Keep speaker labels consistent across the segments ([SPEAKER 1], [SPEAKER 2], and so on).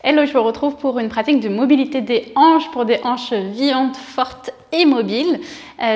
[SPEAKER 1] Hello, je vous retrouve pour une pratique de mobilité des hanches pour des hanches vivantes, fortes et mobiles.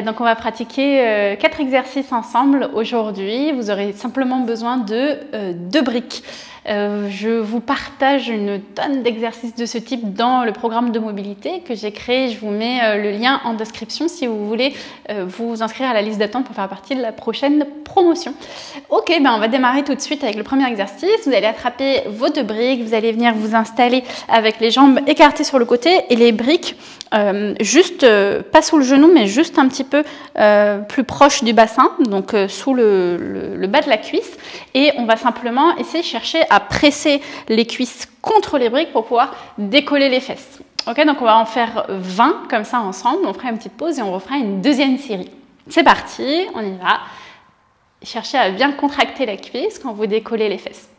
[SPEAKER 1] Donc on va pratiquer 4 exercices ensemble aujourd'hui. Vous aurez simplement besoin de 2 briques. Je vous partage une tonne d'exercices de ce type dans le programme de mobilité que j'ai créé. Je vous mets le lien en description si vous voulez vous inscrire à la liste d'attente pour faire partie de la prochaine promotion. Ok, ben on va démarrer tout de suite avec le premier exercice. Vous allez attraper vos 2 briques, vous allez venir vous installer avec les jambes écartées sur le côté et les briques juste, pas sous le genou, mais juste un petit peu plus proche du bassin, donc sous le bas de la cuisse. Et on va simplement essayer de chercher à presser les cuisses contre les briques pour pouvoir décoller les fesses. Ok, donc on va en faire 20 comme ça ensemble. On fera une petite pause et on refera une deuxième série. C'est parti, on y va. Cherchez à bien contracter la cuisse quand vous décollez les fesses.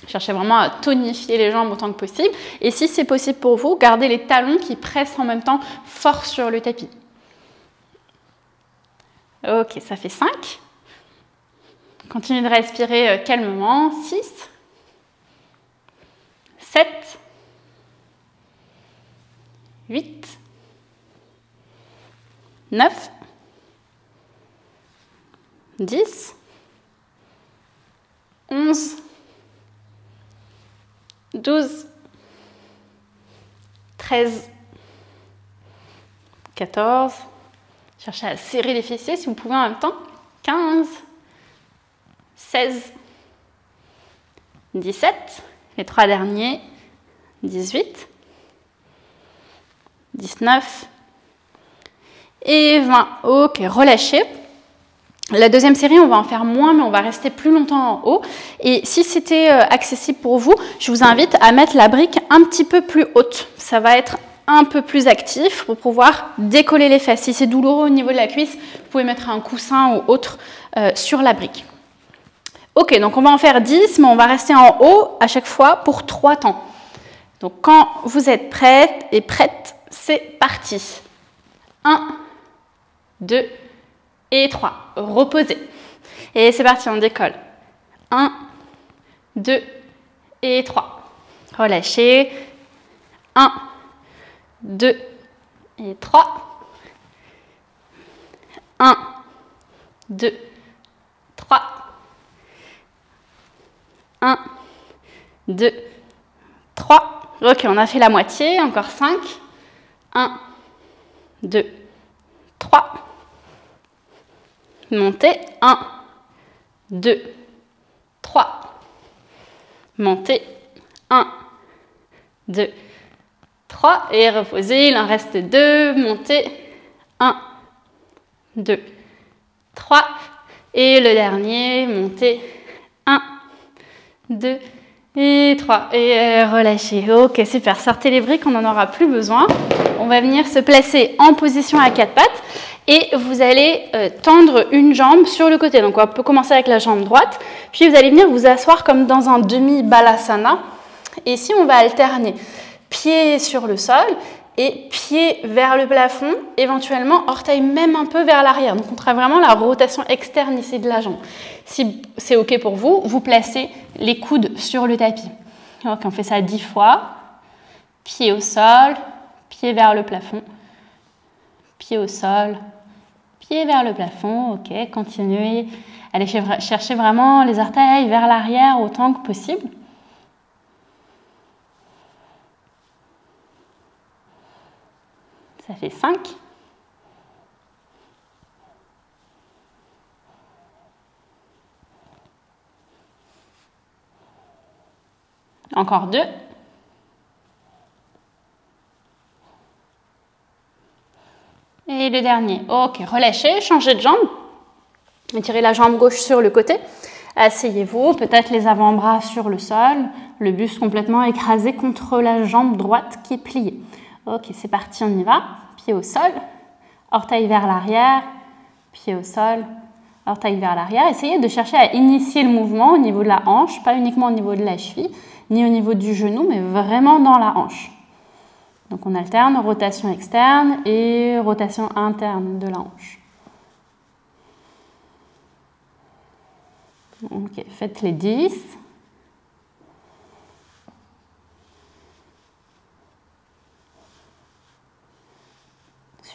[SPEAKER 1] Cherchez vraiment à tonifier les jambes autant que possible. Et si c'est possible pour vous, gardez les talons qui pressent en même temps fort sur le tapis. Ok, ça fait 5. Continuez de respirer calmement. 6, 7, 8, 9, 10, 11, 12, 13, 14, cherchez à serrer les fessiers si vous pouvez en même temps, 15, 16, 17, les 3 derniers, 18, 19 et 20. Ok, relâchez. La deuxième série, on va en faire moins, mais on va rester plus longtemps en haut. Et si c'était accessible pour vous, je vous invite à mettre la brique un petit peu plus haute. Ça va être un peu plus actif pour pouvoir décoller les fesses. Si c'est douloureux au niveau de la cuisse, vous pouvez mettre un coussin ou autre sur la brique. Ok, donc on va en faire 10, mais on va rester en haut à chaque fois pour 3 temps. Donc quand vous êtes prête et prête, c'est parti. 1, 2 et 3. Reposez. Et c'est parti, on décolle. 1, 2 et 3. Relâchez. 1, 2 et 3. 1, 2, 3. 1, 2, 3. Ok, on a fait la moitié. Encore 5. 1, 2, 3. Montez. 1, 2, 3. Montez. 1, 2, 3. Et reposez. Il en reste 2. Montez. 1, 2, 3. Et le dernier. Montez. 1, 2 et 3. Et relâchez. Ok, super. Sortez les briques, on n'en aura plus besoin. On va venir se placer en position à 4 pattes. Et vous allez tendre une jambe sur le côté. Donc on peut commencer avec la jambe droite. Puis vous allez venir vous asseoir comme dans un demi-balasana. Et ici, on va alterner pied sur le sol et pied vers le plafond. Éventuellement, orteil même un peu vers l'arrière. Donc on travaille vraiment la rotation externe ici de la jambe. Si c'est OK pour vous, vous placez les coudes sur le tapis. Donc on fait ça 10 fois. Pied au sol, pied vers le plafond. Pied au sol. Pied vers le plafond, ok, continuez. Allez chercher vraiment les orteils vers l'arrière autant que possible. Ça fait 5. Encore 2. Et le dernier. Ok, relâchez, changez de jambe. Étirez la jambe gauche sur le côté. Asseyez-vous, peut-être les avant-bras sur le sol, le buste complètement écrasé contre la jambe droite qui est pliée. Ok, c'est parti, on y va. Pied au sol, orteil vers l'arrière, pied au sol, orteil vers l'arrière. Essayez de chercher à initier le mouvement au niveau de la hanche, pas uniquement au niveau de la cheville, ni au niveau du genou, mais vraiment dans la hanche. Donc on alterne rotation externe et rotation interne de la hanche. Ok, faites les 10.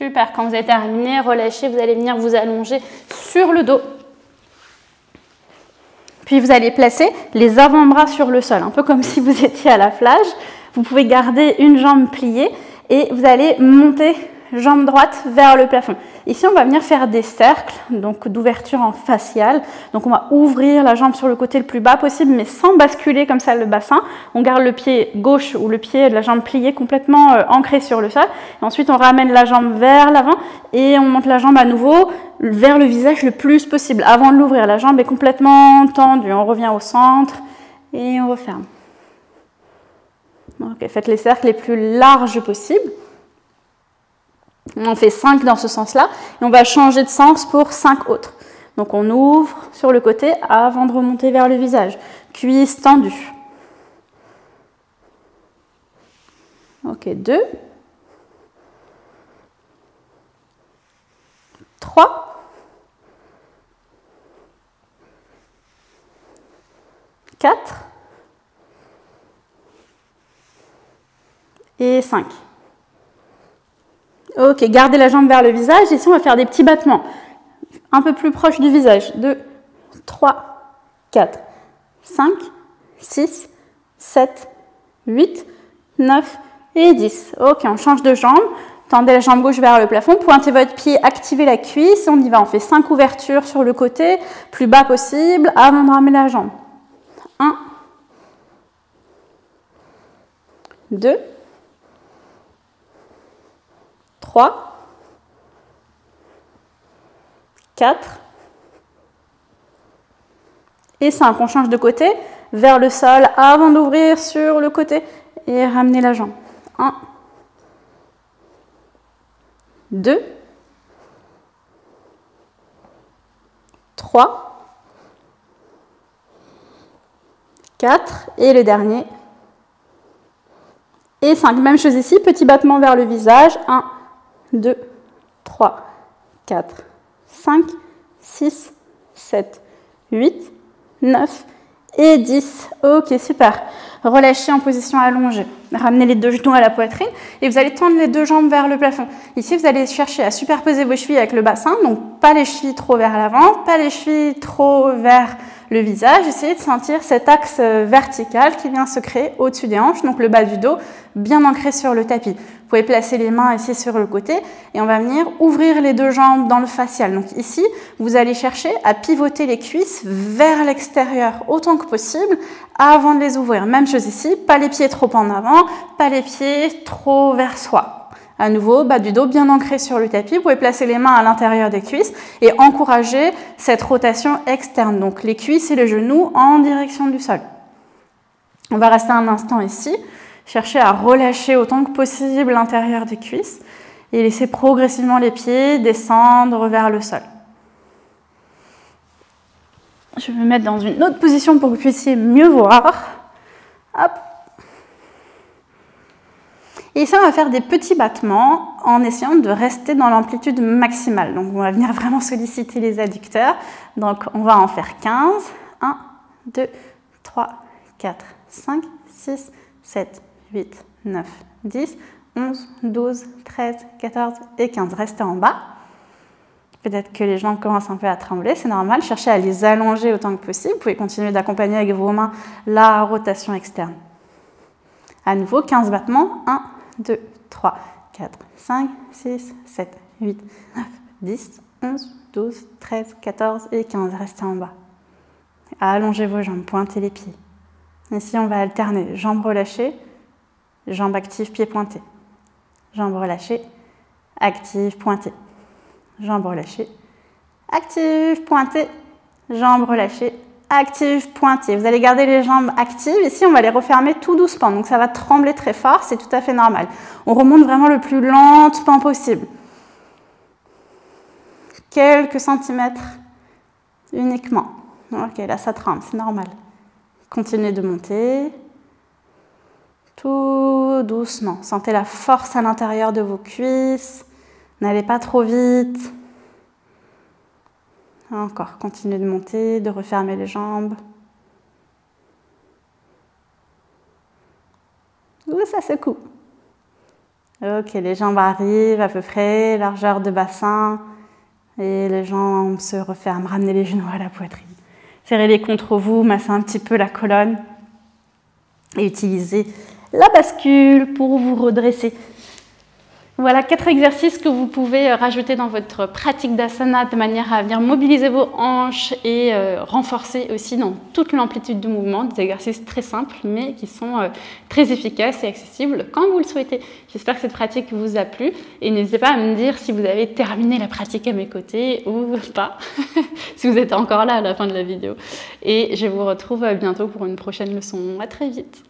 [SPEAKER 1] Super, quand vous avez terminé, relâchez, vous allez venir vous allonger sur le dos. Puis vous allez placer les avant-bras sur le sol, un peu comme si vous étiez à la plage. Vous pouvez garder une jambe pliée et vous allez monter jambe droite vers le plafond. Ici, on va venir faire des cercles, donc d'ouverture en faciale. Donc on va ouvrir la jambe sur le côté le plus bas possible, mais sans basculer comme ça le bassin. On garde le pied gauche ou le pied de la jambe plié complètement ancré sur le sol. Et ensuite, on ramène la jambe vers l'avant et on monte la jambe à nouveau vers le visage le plus possible. Avant de l'ouvrir, la jambe est complètement tendue. On revient au centre et on referme. Ok, faites les cercles les plus larges possibles. On fait 5 dans ce sens-là et on va changer de sens pour 5 autres. Donc on ouvre sur le côté avant de remonter vers le visage. Cuisse tendue. Ok, 2. 3. 4. Et 5. Ok, gardez la jambe vers le visage. Ici, on va faire des petits battements. Un peu plus proche du visage. 2, 3, 4, 5, 6, 7, 8, 9 et 10. Ok, on change de jambe. Tendez la jambe gauche vers le plafond. Pointez votre pied, activez la cuisse. On y va, on fait 5 ouvertures sur le côté, plus bas possible, avant de ramener la jambe. 1, 2, 3, 4 et 5. On change de côté vers le sol avant d'ouvrir sur le côté et ramener la jambe. 1, 2, 3, 4 et le dernier. Et 5. Même chose ici, petit battement vers le visage. 1, 2, 3, 4, 5, 6, 7, 8, 9 et 10. Ok, super. Relâchez en position allongée. Ramenez les 2 genoux à la poitrine et vous allez tendre les 2 jambes vers le plafond. Ici, vous allez chercher à superposer vos chevilles avec le bassin. Donc, pas les chevilles trop vers l'avant, pas les chevilles trop vers le visage. Essayez de sentir cet axe vertical qui vient se créer au-dessus des hanches, donc le bas du dos bien ancré sur le tapis. Vous pouvez placer les mains ici sur le côté et on va venir ouvrir les 2 jambes dans le facial. Donc ici, vous allez chercher à pivoter les cuisses vers l'extérieur autant que possible avant de les ouvrir. Même chose ici, pas les pieds trop en avant, pas les pieds trop vers soi. À nouveau, bas du dos bien ancré sur le tapis. Vous pouvez placer les mains à l'intérieur des cuisses et encourager cette rotation externe. Donc les cuisses et les genoux en direction du sol. On va rester un instant ici. Cherchez à relâcher autant que possible l'intérieur des cuisses et laisser progressivement les pieds descendre vers le sol. Je vais me mettre dans une autre position pour que vous puissiez mieux voir. Hop. Et ici, on va faire des petits battements en essayant de rester dans l'amplitude maximale. Donc, on va venir vraiment solliciter les adducteurs. Donc, on va en faire 15. 1, 2, 3, 4, 5, 6, 7, 8, 9, 10, 11, 12, 13, 14 et 15. Restez en bas. Peut-être que les jambes commencent un peu à trembler, c'est normal. Cherchez à les allonger autant que possible. Vous pouvez continuer d'accompagner avec vos mains la rotation externe. À nouveau, 15 battements. 1, 2, 3, 4, 5, 6, 7, 8, 9, 10, 11, 12, 13, 14 et 15. Restez en bas. Allongez vos jambes, pointez les pieds. Ici, on va alterner jambes relâchées, jambes actives, pieds pointés. Jambes relâchées, actives, pointées. Jambes relâchées, actives, pointées. Jambes relâchées, actives, pointées. Vous allez garder les jambes actives. Ici, on va les refermer tout doucement. Donc, ça va trembler très fort. C'est tout à fait normal. On remonte vraiment le plus lentement possible. Quelques centimètres uniquement. Ok, là, ça tremble. C'est normal. Continuez de monter. Tout doucement. Sentez la force à l'intérieur de vos cuisses. N'allez pas trop vite. Encore, continuez de monter, de refermer les jambes. Ouh, ça secoue.
[SPEAKER 2] Ok, les jambes arrivent à peu près, largeur de bassin. Et les jambes se referment, ramenez les genoux à la poitrine. Serrez-les contre vous, massez un petit peu la colonne. Et utilisez la bascule pour vous redresser. Voilà 4 exercices que vous pouvez rajouter dans votre pratique d'asana de manière à venir mobiliser vos hanches et renforcer aussi dans toute l'amplitude du mouvement. Des exercices très simples mais qui sont très efficaces et accessibles quand vous le souhaitez. J'espère que cette pratique vous a plu et n'hésitez pas à me dire si vous avez terminé la pratique à mes côtés ou pas, si vous êtes encore là à la fin de la vidéo. Et je vous retrouve bientôt pour une prochaine leçon. À très vite.